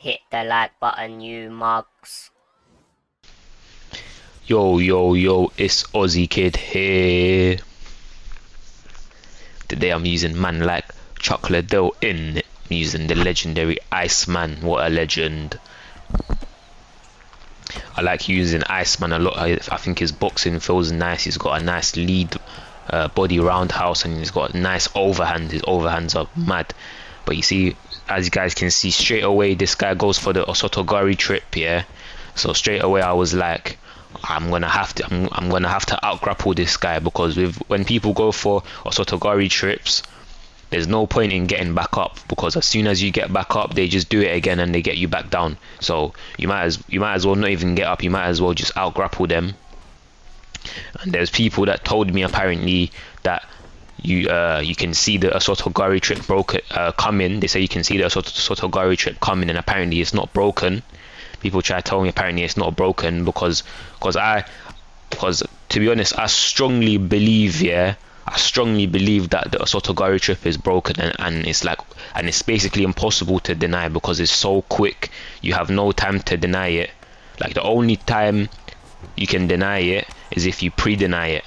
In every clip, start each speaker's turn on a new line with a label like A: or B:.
A: Hit the like button, you mugs.
B: Yo, yo, yo, it's Ozzy Kid here. Today I'm using man like Chocolate Dough in it. I'm using the legendary Iceman. What a legend. I like using Iceman a lot. I think his boxing feels nice. He's got a nice lead body roundhouse, and he's got nice overhand. His overhands are mad. But you see, as you guys can see, straight away this guy goes for the Osoto Gari trip, yeah. So straight away I was like, I'm gonna have to out grapple this guy, because when people go for Osoto Gari trips, there's no point in getting back up, because as soon as you get back up, they just do it again and they get you back down. So you might as well not even get up. You might as well just out grapple them. And there's people that told me apparently that you can see the Osoto Gari trick coming. They say you can see the Osoto Gari trick coming, and apparently it's not broken. People try to tell me apparently it's not broken because to be honest, I strongly believe that the Osoto Gari trip is broken, and it's basically impossible to deny, because it's so quick. You have no time to deny it. Like, the only time you can deny it is if you pre-deny it.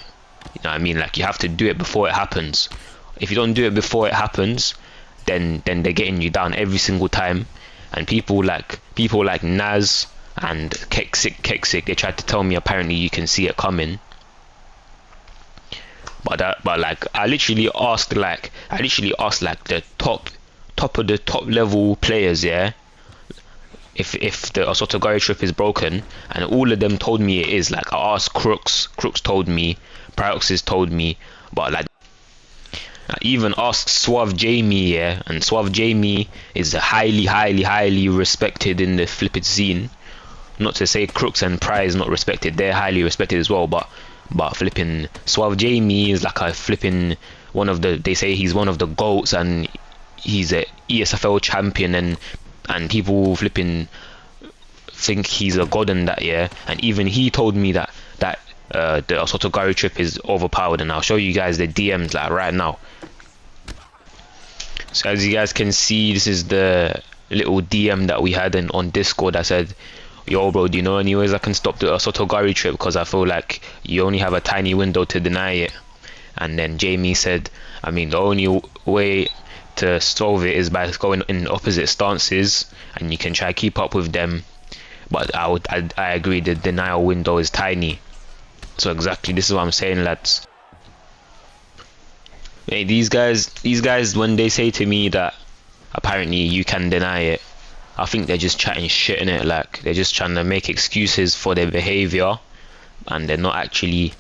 B: You know what I mean? Like, you have to do it before it happens. If you don't do it before it happens, then they're getting you down every single time. And people like Naz and Ckhead, they tried to tell me apparently you can see it coming. But like, I literally asked like the top of the top level players, yeah, if the Osoto Gari trip is broken, and all of them told me it is. Like, I asked Crooks told me, Pryoxis told me, but like, I even asked Suave Jamie, yeah, and Suave Jamie is highly respected in the flipped scene. Not to say Crooks and Pry is not respected, they're highly respected as well, but flipping Suave Jamie is like a flipping they say he's one of the GOATs, and he's a ESFL champion, and people flipping think he's a god in that, yeah. And even he told me that the Osoto Gari trip is overpowered, and I'll show you guys the DMs like right now. So as you guys can see, this is the little DM that we had on Discord. I said, yo bro, do you know any ways I can stop the Osoto Gari trip, because I feel like you only have a tiny window to deny it. And then Jamie said, I mean, the only way to solve it is by going in opposite stances, and you can try to keep up with them, but I agree, the denial window is tiny. So exactly, this is what I'm saying, lads. Hey, these guys, when they say to me that apparently you can deny it, I think they're just chatting shit, in it. Like, they're just trying to make excuses for their behavior, and they're not actually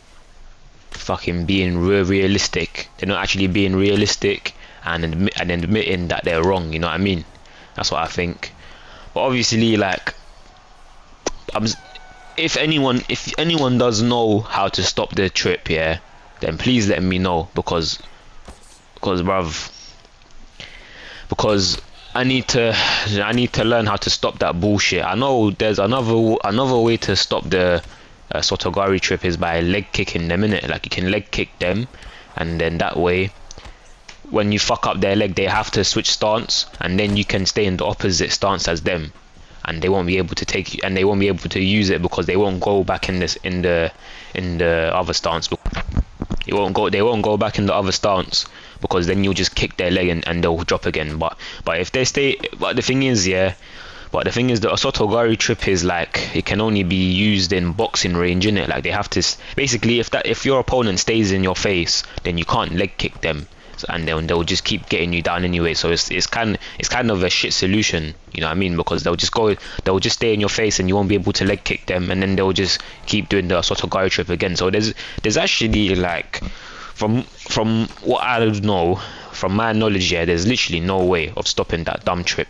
B: fucking being realistic. They're not actually being realistic and admitting that they're wrong. You know what I mean? That's what I think. But obviously, like, if anyone does know how to stop the trip, yeah, then please let me know, because I need to learn how to stop that bullshit. I know there's another way to stop the Osoto Gari trip, is by leg kicking them, innit? Like, you can leg kick them, and then that way, when you fuck up their leg, they have to switch stance, and then you can stay in the opposite stance as them, and they won't be able to take you, and they won't be able to use it, because they won't go back in the other stance. They won't go back in the other stance, because then you'll just kick their leg and they'll drop again. But if they stay, the thing is the Osoto Gari trip is like, it can only be used in boxing range, innit? Like, they have to basically, if your opponent stays in your face, then you can't leg kick them. And then they'll just keep getting you down anyway. So it's kind of a shit solution, you know what I mean? Because they'll just stay in your face, and you won't be able to leg kick them, and then they'll just keep doing the Osoto Gari trip again. So there's actually, like, from what I know, from my knowledge, yeah, there's literally no way of stopping that dumb trip.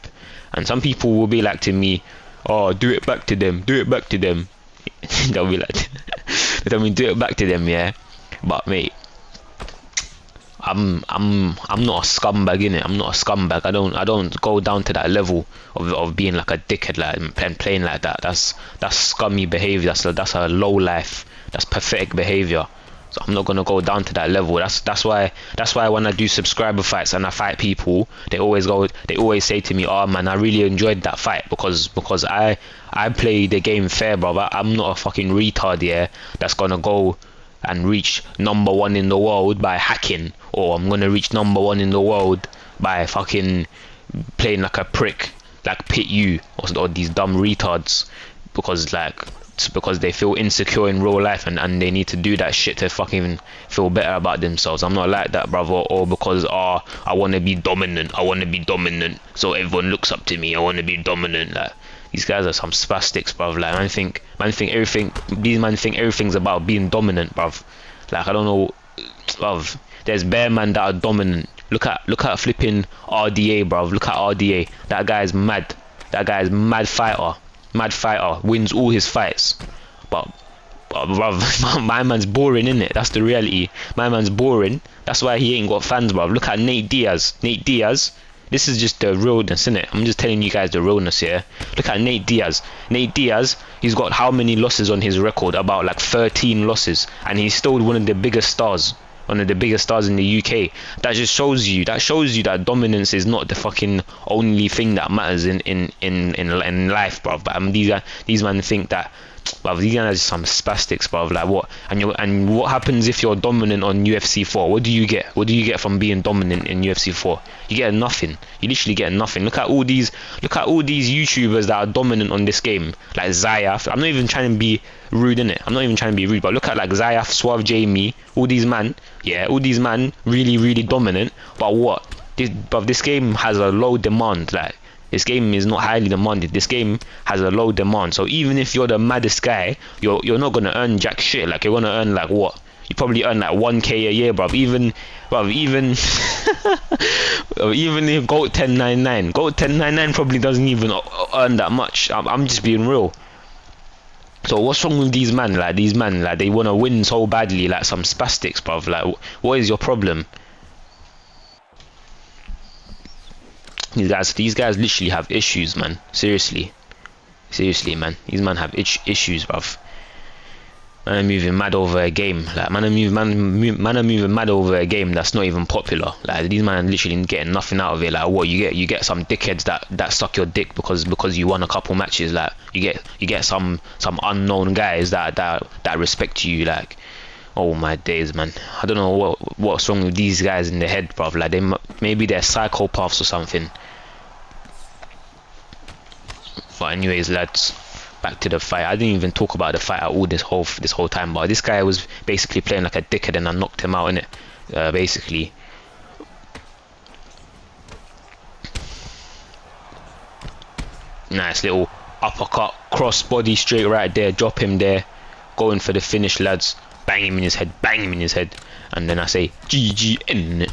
B: And some people will be like to me, oh, do it back to them. They'll be like, they tell me, do it back to them, yeah. But mate, I'm not a scumbag, innit? I'm not a scumbag. I don't go down to that level of being like a dickhead, like, and playing like that. That's scummy behavior. That's a low life. That's pathetic behavior. So I'm not gonna go down to that level. That's why when I do subscriber fights and I fight people, they always say to me, "Oh man, I really enjoyed that fight because I play the game fair, bro. I'm not a fucking retard here that's gonna go and reach #1 in the world by hacking, or I'm gonna reach #1 in the world by fucking playing like a prick like Pit U or these dumb retards because they feel insecure in real life and they need to do that shit to fucking feel better about themselves. I'm not like that, brother. Or because I want to be dominant, so everyone looks up to me. I want to be dominant. Like, these guys are some spastics, bruv. Like, these man think everything's about being dominant, bruv. Like, I don't know, bruv. There's bare man that are dominant. Look at flipping RDA, bruv. Look at RDA. That guy is mad. That guy is mad fighter, wins all his fights. But bruv, my man's boring, innit? That's the reality. My man's boring. That's why he ain't got fans, bruv. Look at Nate Diaz. This is just the realness, innit? I'm just telling you guys the realness here. Look at Nate Diaz. He's got how many losses on his record? About like 13 losses, and he's still one of the biggest stars. One of the biggest stars in the UK. That just shows you that dominance is not the fucking only thing that matters in life, bruv. But these men think that, bruv, these guys are just some spastics, bruv. Like, what? And what happens if you're dominant on UFC 4? What do you get? What do you get from being dominant in UFC 4? You get nothing. You literally get nothing. Look at all these YouTubers that are dominant on this game, like Zayaf. I'm not even trying to be rude, in it. I'm not even trying to be rude, but look at like Zayaf, Suave, Jamie, all these man, really dominant. But what? This game has a low demand. Like, this game is not highly demanded. This game has a low demand. So even if you're the maddest guy, you're not gonna earn jack shit. Like, you're gonna earn like what? You probably earn like 1k a year, bruv. Even even if Goat 1099 probably doesn't even earn that much. I'm just being real. So what's wrong with these men? Like, they want to win so badly, like some spastics, bruv. Like, what is your problem? These guys literally have issues, man. Seriously, man. These men have issues, bruv. Man are moving mad over a game. Like, man are moving mad over a game that's not even popular. Like, these men are literally getting nothing out of it. Like, what you get some dickheads that suck your dick because you won a couple matches. Like, you get some unknown guys that respect you. Like, oh my days, man. I don't know what's wrong with these guys in the head, bruv. Like, maybe they're psychopaths or something. But anyways, lads, back to the fight. I didn't even talk about the fight at all this whole time, but this guy was basically playing like a dickhead and I knocked him out, innit? Basically. Nice little uppercut, crossbody straight right there, drop him there, going for the finish, lads. Bang him in his head, and then I say GG, innit?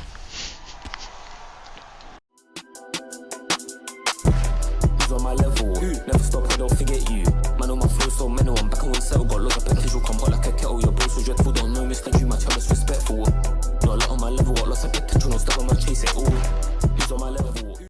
C: On my level, never stop, I don't forget you. Man on my flow so mental, I'm back on one settle, got loads of package will come hot like a kettle.